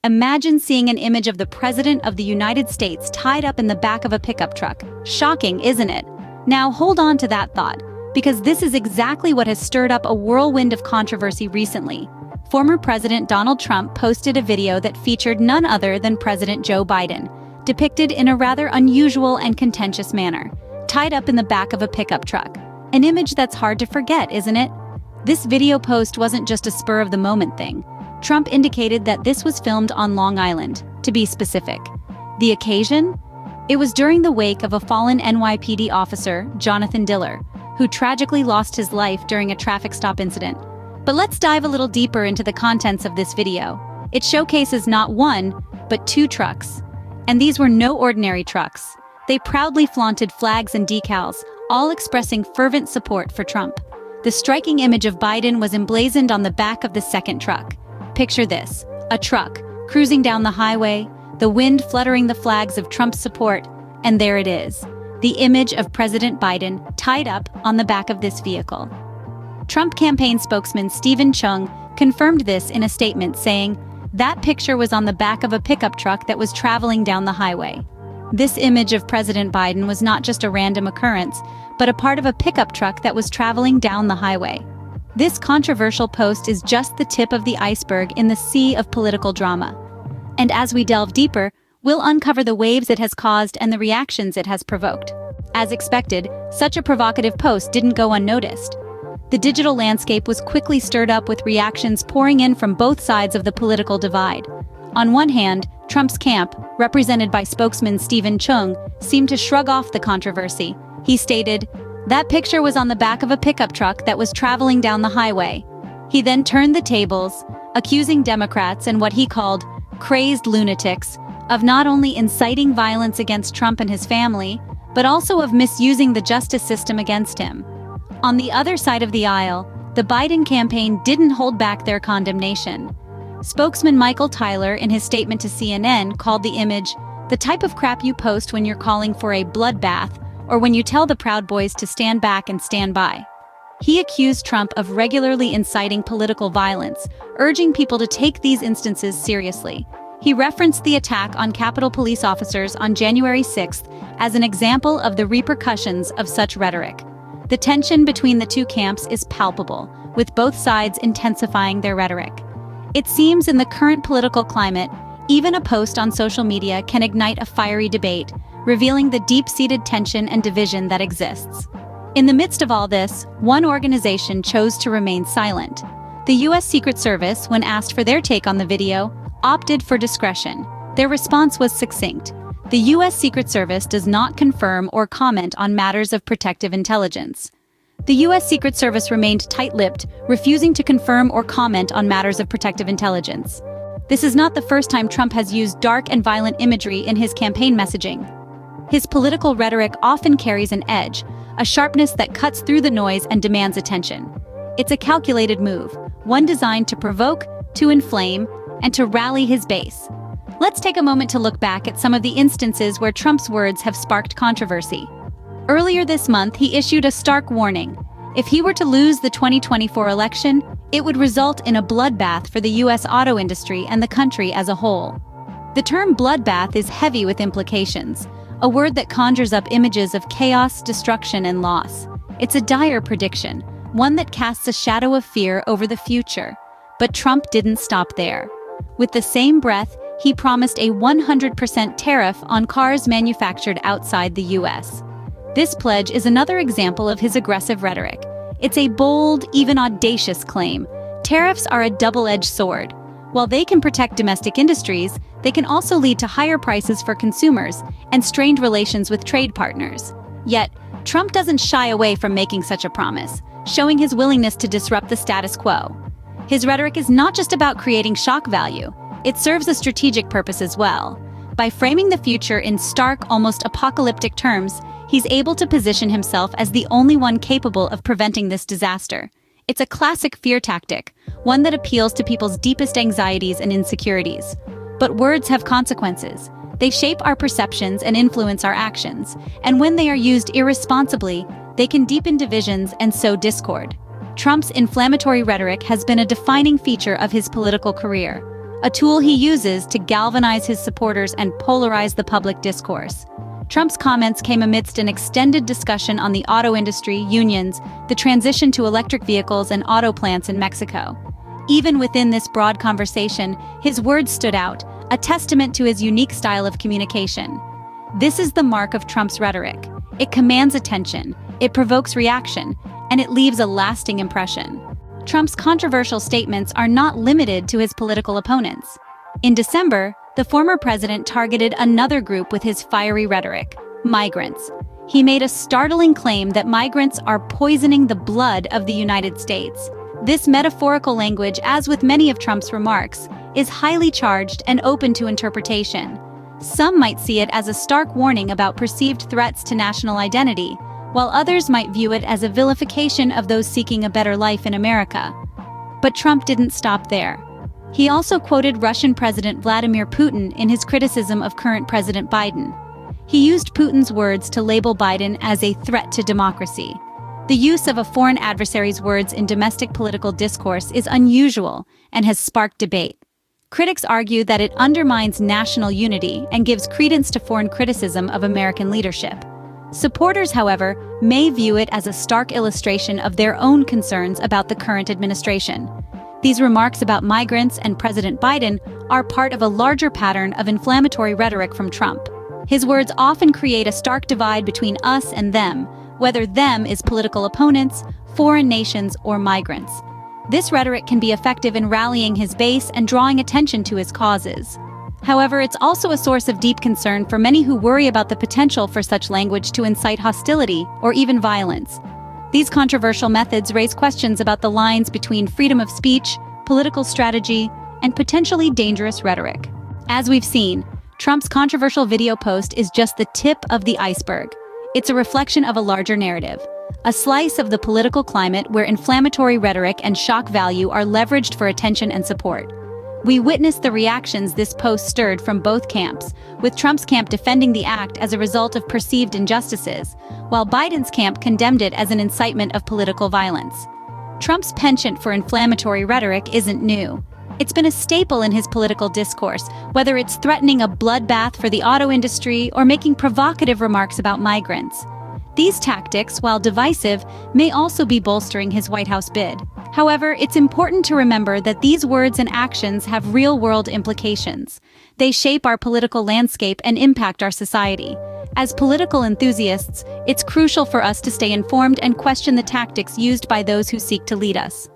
Imagine seeing an image of the President of the United States tied up in the back of a pickup truck. Shocking, isn't it? Now hold on to that thought, because this is exactly what has stirred up a whirlwind of controversy recently. Former President Donald Trump posted a video that featured none other than President Joe Biden, depicted in a rather unusual and contentious manner, tied up in the back of a pickup truck. An image that's hard to forget, isn't it? This video post wasn't just a spur-of-the-moment thing. Trump indicated that this was filmed on Long Island, to be specific. The occasion? It was during the wake of a fallen NYPD officer, Jonathan Diller, who tragically lost his life during a traffic stop incident. But let's dive a little deeper into the contents of this video. It showcases not one, but two trucks. And these were no ordinary trucks. They proudly flaunted flags and decals, all expressing fervent support for Trump. The striking image of Biden was emblazoned on the back of the second truck. Picture this, a truck cruising down the highway, the wind fluttering the flags of Trump's support, and there it is, the image of President Biden tied up on the back of this vehicle. Trump campaign spokesman Stephen Chung confirmed this in a statement, saying, "That picture was on the back of a pickup truck that was traveling down the highway." This image of President Biden was not just a random occurrence, but a part of a pickup truck that was traveling down the highway. This controversial post is just the tip of the iceberg in the sea of political drama. And as we delve deeper, we'll uncover the waves it has caused and the reactions it has provoked. As expected, such a provocative post didn't go unnoticed. The digital landscape was quickly stirred up with reactions pouring in from both sides of the political divide. On one hand, Trump's camp, represented by spokesman Stephen Chung, seemed to shrug off the controversy. He stated, "That picture was on the back of a pickup truck that was traveling down the highway." He then turned the tables, accusing Democrats and what he called crazed lunatics of not only inciting violence against Trump and his family, but also of misusing the justice system against him. On the other side of the aisle, the Biden campaign didn't hold back their condemnation. Spokesman Michael Tyler, in his statement to CNN, called the image the type of crap you post when you're calling for a bloodbath or when you tell the Proud Boys to stand back and stand by. He accused Trump of regularly inciting political violence, urging people to take these instances seriously. He referenced the attack on Capitol Police officers on January 6th as an example of the repercussions of such rhetoric. The tension between the two camps is palpable, with both sides intensifying their rhetoric. It seems in the current political climate, even a post on social media can ignite a fiery debate, revealing the deep-seated tension and division that exists. In the midst of all this, one organization chose to remain silent. The U.S. Secret Service, when asked for their take on the video, opted for discretion. Their response was succinct. The U.S. Secret Service does not confirm or comment on matters of protective intelligence. The U.S. Secret Service remained tight-lipped, refusing to confirm or comment on matters of protective intelligence. This is not the first time Trump has used dark and violent imagery in his campaign messaging. His political rhetoric often carries an edge, a sharpness that cuts through the noise and demands attention. It's a calculated move, one designed to provoke, to inflame, and to rally his base. Let's take a moment to look back at some of the instances where Trump's words have sparked controversy. Earlier this month, he issued a stark warning. If he were to lose the 2024 election, it would result in a bloodbath for the U.S. auto industry and the country as a whole. The term bloodbath is heavy with implications, a word that conjures up images of chaos, destruction, and loss. It's a dire prediction, one that casts a shadow of fear over the future. But Trump didn't stop there. With the same breath, he promised a 100% tariff on cars manufactured outside the U.S. This pledge is another example of his aggressive rhetoric. It's a bold, even audacious claim. Tariffs are a double-edged sword. While they can protect domestic industries, they can also lead to higher prices for consumers and strained relations with trade partners. Yet, Trump doesn't shy away from making such a promise, showing his willingness to disrupt the status quo. His rhetoric is not just about creating shock value. It serves a strategic purpose as well. By framing the future in stark, almost apocalyptic terms, he's able to position himself as the only one capable of preventing this disaster. It's a classic fear tactic, one that appeals to people's deepest anxieties and insecurities. But words have consequences. They shape our perceptions and influence our actions, and when they are used irresponsibly, they can deepen divisions and sow discord. Trump's inflammatory rhetoric has been a defining feature of his political career. a tool he uses to galvanize his supporters and polarize the public discourse. Trump's comments came amidst an extended discussion on the auto industry, unions, the transition to electric vehicles, and auto plants in Mexico. Even within this broad conversation, his words stood out, a testament to his unique style of communication. This is the mark of Trump's rhetoric. It commands attention, it provokes reaction, and it leaves a lasting impression. Trump's controversial statements are not limited to his political opponents. In December, the former president targeted another group with his fiery rhetoric: migrants. He made a startling claim that migrants are poisoning the blood of the United States. This metaphorical language, as with many of Trump's remarks, is highly charged and open to interpretation. Some might see it as a stark warning about perceived threats to national identity, while others might view it as a vilification of those seeking a better life in America. But Trump didn't stop there. He also quoted Russian President Vladimir Putin in his criticism of current President Biden. He used Putin's words to label Biden as a threat to democracy. The use of a foreign adversary's words in domestic political discourse is unusual and has sparked debate. Critics argue that it undermines national unity and gives credence to foreign criticism of American leadership. Supporters, however, may view it as a stark illustration of their own concerns about the current administration. These remarks about migrants and President Biden are part of a larger pattern of inflammatory rhetoric from Trump. His words often create a stark divide between us and them, whether them is political opponents, foreign nations, or migrants. This rhetoric can be effective in rallying his base and drawing attention to his causes. However, it's also a source of deep concern for many who worry about the potential for such language to incite hostility or even violence. These controversial methods raise questions about the lines between freedom of speech, political strategy, and potentially dangerous rhetoric. As we've seen, Trump's controversial video post is just the tip of the iceberg. It's a reflection of a larger narrative, a slice of the political climate where inflammatory rhetoric and shock value are leveraged for attention and support. We witnessed the reactions this post stirred from both camps, with Trump's camp defending the act as a result of perceived injustices, while Biden's camp condemned it as an incitement of political violence. Trump's penchant for inflammatory rhetoric isn't new. It's been a staple in his political discourse, whether it's threatening a bloodbath for the auto industry or making provocative remarks about migrants. These tactics, while divisive, may also be bolstering his White House bid. However, it's important to remember that these words and actions have real-world implications. They shape our political landscape and impact our society. As political enthusiasts, it's crucial for us to stay informed and question the tactics used by those who seek to lead us.